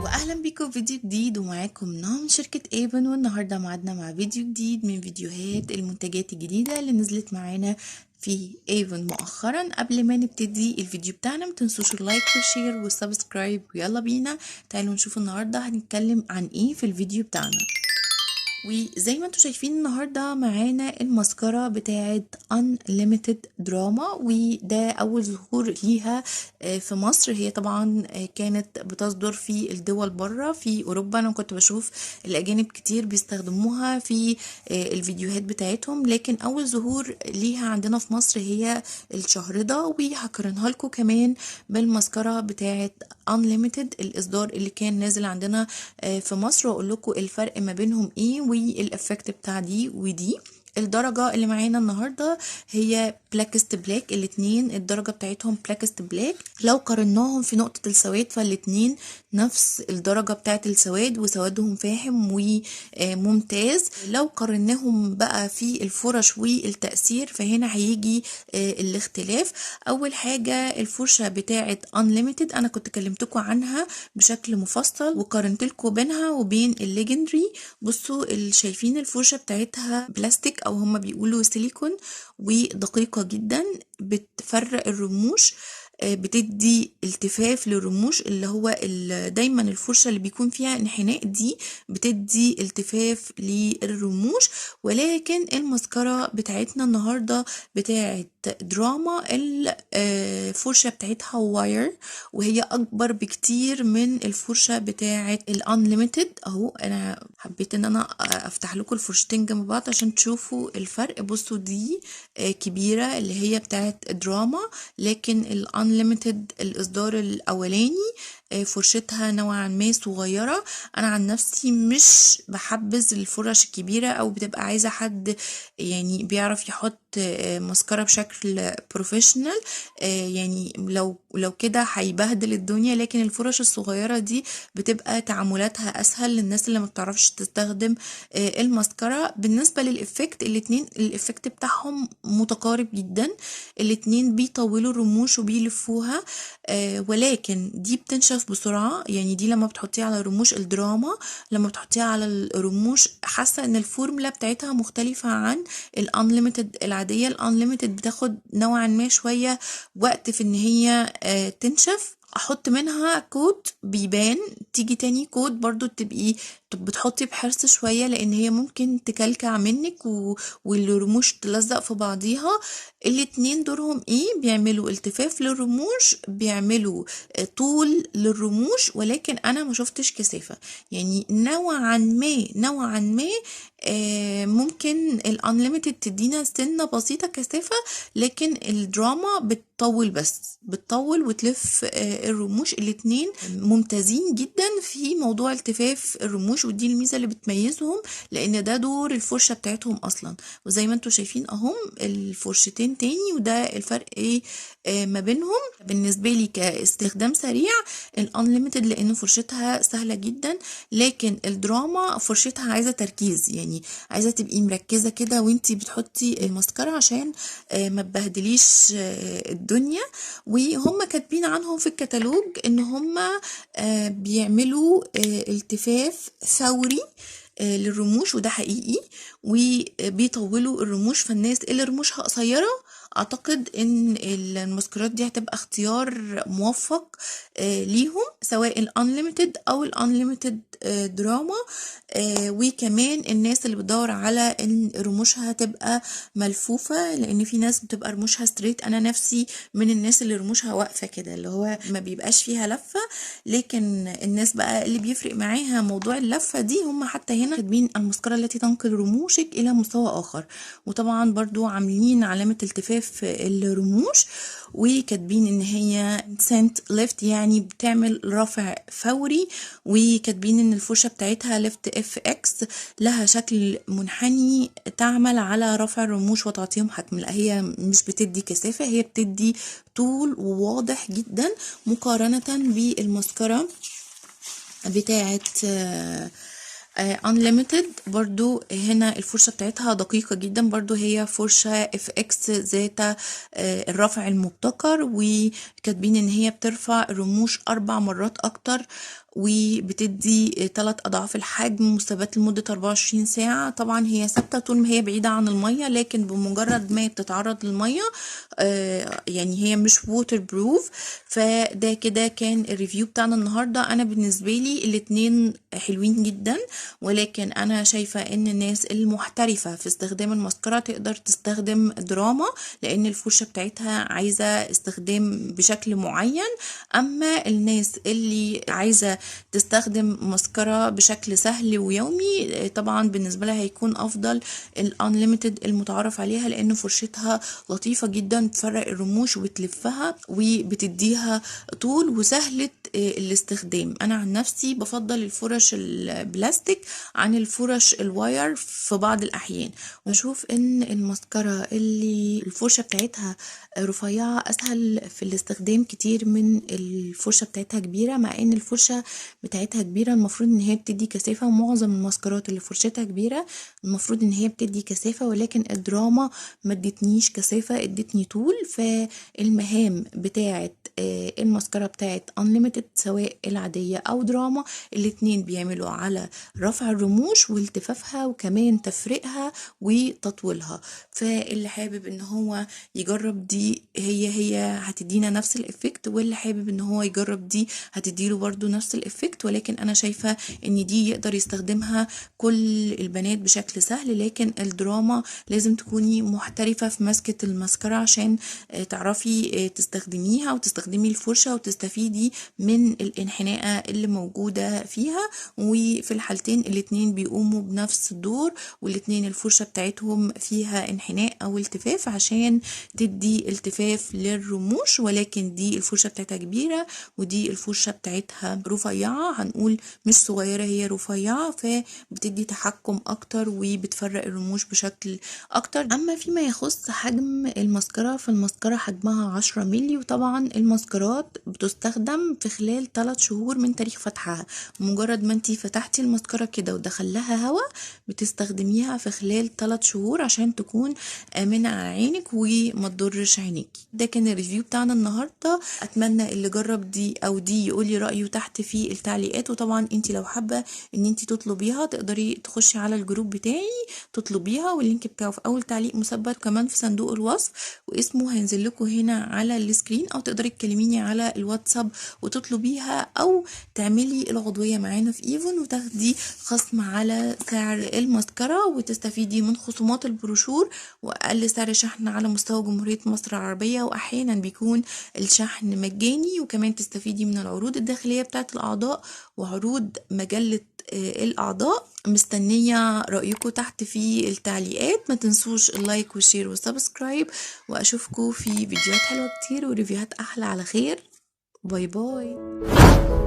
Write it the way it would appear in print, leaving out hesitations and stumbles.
واهلا بيكم في فيديو جديد، ومعاكم نوع من شركة ايفون. والنهاردة معادنا مع فيديو جديد من فيديوهات المنتجات الجديدة اللي نزلت معانا في ايفون مؤخرا. قبل ما نبتدي الفيديو بتاعنا متنسوش اللايك والشير والسبسكرايب، ويلا بينا تعالوا نشوف النهاردة هنتكلم عن ايه في الفيديو بتاعنا. وزي ما انتم شايفين النهارده معانا المسكرة بتاعه Unlimited دراما، وده اول ظهور ليها في مصر. هي طبعا كانت بتصدر في الدول بره في اوروبا. انا كنت بشوف الاجانب كتير بيستخدموها في الفيديوهات بتاعتهم، لكن اول ظهور ليها عندنا في مصر هي الشهر ده. وهقارنها لكم كمان بالمسكرة بتاعه Unlimited الاصدار اللي كان نازل عندنا في مصر، واقول لكم الفرق ما بينهم ايه والافكت بتاع دي ودي. الدرجة اللي معانا النهاردة هي بلاكست بلاك، الاتنين الدرجة بتاعتهم بلاكست بلاك. لو قارناهم في نقطة السواد فالاتنين نفس الدرجة بتاعت السواد، وسوادهم فاحم وممتاز. لو قارناهم بقى في الفرش والتأثير فهنا هيجي الاختلاف. اول حاجة الفرشة بتاعت Unlimited انا كنت كلمتكم عنها بشكل مفصل وقارنت لكم بينها وبين الليجندري. بصوا شايفين الفرشة بتاعتها بلاستيك او هما بيقولوا سيليكون، ودقيقة جدا بتفرق الرموش، بتدي التفاف للرموش. اللي هو دايما الفرشة اللي بيكون فيها انحناء دي بتدي التفاف للرموش. ولكن المسكرة بتاعتنا النهاردة بتاعت دراما الفرشة بتاعتها واير، وهي اكبر بكتير من الفرشة بتاعت الانليميتد. اهو انا حبيت ان انا افتح لكم الفرشتين جنب بعض عشان تشوفوا الفرق. بصوا دي كبيرة اللي هي بتاعت دراما، لكن الانليميتد الاصدار الاولاني فرشتها نوعا ما صغيرة. انا عن نفسي مش بحبذ الفرش الكبيرة، او بتبقى عايزة حد يعني بيعرف يحط مسكرة بشكل بروفيشنال، يعني لو كده هيبهدل الدنيا. لكن الفرش الصغيرة دي بتبقى تعاملاتها اسهل للناس اللي ما بتعرفش تستخدم المسكرة. بالنسبة للإفكت الاتنين الإفكت بتاعهم متقارب جدا، الاتنين بيطولوا الرموش وبيلفوها، ولكن دي بتنشف بسرعة. يعني دي لما بتحطيها على رموش الدراما، لما بتحطيها على الرموش حاسة ان الفورمولا بتاعتها مختلفة عن الانليميتد العادية. الانليميتد بتاخد نوعا ما شوية وقت في ان هي تنشف. احط منها كود بيبان، تيجي تاني كود برضو تبقي بتحطي بحرص شوية لان هي ممكن تكلكع منك والرموش تلزق في بعضيها. الاتنين دورهم ايه؟ بيعملوا التفاف للرموش، بيعملوا طول للرموش، ولكن انا ما شفتش كثافة. يعني نوعا ما ممكن الانليميتد تدينا سنة بسيطة كثافة، لكن الدراما بتطول، بس بتطول وتلف الرموش. الاتنين ممتازين جدا في موضوع التفاف الرموش، ودي الميزة اللي بتميزهم لان ده دور الفرشة بتاعتهم اصلا. وزي ما انتم شايفين اهم الفرشتين تاني، وده الفرق ايه ما بينهم. بالنسبة لي كاستخدام سريع الانليميتد لان فرشتها سهلة جدا، لكن الدراما فرشتها عايزة تركيز، يعني عايزة تبقي مركزة كده وانتي بتحطي الماسكارا عشان ما تبهدليش الدنيا. وهم كاتبين عنهم في الكتالوج ان هم بيعملوا التفاف فوري للرموش، وده حقيقي، وبيطولوا الرموش. فالناس اللي رموشها قصيرة اعتقد ان الماسكارات دي هتبقى اختيار موفق ليهم، سواء الانليميتد او الانليميتد دراما. وكمان الناس اللي بتدور على ان رموشها تبقى ملفوفة، لان في ناس بتبقى رموشها ستريت. انا نفسي من الناس اللي رموشها واقفة كده، اللي هو ما بيبقاش فيها لفة. لكن الناس بقى اللي بيفرق معاها موضوع اللفة دي هم حتى هنا كاتبين المسكرة التي تنقل رموشك الى مستوى اخر. وطبعا برضو عاملين علامة التفاف الرموش، وكاتبين ان هي سنت ليفت يعني بتعمل رفع فوري. وكاتبين ان الفرشة بتاعتها ليفت اف اكس لها شكل منحني تعمل على رفع الرموش وتعطيهم حجم. لا هي مش بتدي كثافة، هي بتدي طول وواضح جدا مقارنة بالمسكرة بتاعت unlimited. برضو هنا الفرشة بتاعتها دقيقة جدا، برضو هي فرشة اف اكس ذات الرفع المبتكر، وكاتبين ان هي بترفع الرموش 4 مرات اكتر، وبتدي 3 اضعاف الحجم، وثبات لمدة 24 ساعة. طبعا هي ثابتة طول ما هي بعيدة عن المية، لكن بمجرد ما بتتعرض للمية يعني هي مش ووتر بروف. فده كده كان الريفيو بتاعنا النهاردة. انا بالنسبة لي الاتنين حلوين جدا، ولكن انا شايفة ان الناس المحترفة في استخدام الماسكارا تقدر تستخدم دراما، لان الفرشة بتاعتها عايزة استخدام بشكل معين. اما الناس اللي عايزة تستخدم ماسكارا بشكل سهل ويومي، طبعا بالنسبة لها هيكون افضل الانليميتد المتعارف عليها، لان فرشتها لطيفة جدا، بتفرق الرموش وبتلفها وبتديها طول وسهلة الاستخدام. انا عن نفسي بفضل الفرش البلاستيك عن الفرش الواير في بعض الاحيان، واشوف ان الماسكارا اللي الفرشة بتاعتها رفيعة اسهل في الاستخدام كتير من الفرشة بتاعتها كبيرة. مع ان الفرشة بتاعتها كبيرة المفروض ان هي بتدي كثافة، ومعظم الماسكارات اللي فرشتها كبيرة المفروض ان هي بتدي كثافة، ولكن الدراما ما ادتنيش كثافة، ادتني طول. فالمهام بتاعت الماسكارا بتاعت انليميتد سواء العادية او دراما، الاتنين بيعملوا على رفع الرموش والتفافها، وكمان تفريقها وتطويلها. فاللي حابب ان هو يجرب دي هي هتدينا نفس الافكت، واللي حابب ان هو يجرب دي هتديله برضو نفس الافكت. ولكن انا شايفة ان دي يقدر يستخدمها كل البنات بشكل سهل، لكن الدراما لازم تكوني محترفة في مسكة الماسكارا عشان تعرفي تستخدميها وتستخدمي الفرشة وتستفيدي من الانحناءة اللي موجودة فيها. وفي الحالتين الاتنين بيقوموا بنفس الدور، والاتنين الفرشة بتاعتهم فيها انحناء او التفاف عشان تدي التفاف للرموش، ولكن دي الفرشة بتاعتها كبيرة ودي الفرشة بتاعتها رفيعة، هنقول مش صغيرة، هي رفيعة، فبتدي تحكم اكتر وبتفرق الرموش بشكل اكتر. اما فيما يخص حجم الماسكارا، فالماسكارا حجمها 10 مللي، وطبعا الماسكارات بتستخدم في خلال 3 شهور من تاريخ فتحها. مجرد ما انتي فتحتي الماسكارا كده ودخل لها هوا، بتستخدميها في خلال 3 شهور عشان تكون آمنة على عينك وما تضرش عينيكي. ده كان الريفيو بتاعنا النهاردة. اتمنى اللي جرب دي او دي يقولي رأيه تحت في التعليقات. وطبعا انتي لو حابة ان انتي تطلبيها تقدري تخشي على الجروب بتاعي تطلبيها، واللينك بتاعه في اول تعليق مثبت، كمان في صندوق الوصف، واسمه هينزل لكم هنا على السكرين، او تقدري تكلميني على الواتساب وتطلبيها، او تعملي العضوية معانا في ايفون وتاخدي خصم على سعر الماسكارا وتستفيدي من خصومات البروشور واقل سعر شحن على مستوى جمهورية مصر العربية، واحيانا بيكون الشحن مجاني. وكمان تستفيدي من العروض الداخلية بتاعت الاعضاء وعروض مجلة الاعضاء. مستنية رأيكم تحت في التعليقات، ما تنسوش اللايك والشير والسبسكرايب، واشوفكم في فيديوهات حلوة كتير وريفيوهات احلى على خير. باي باي.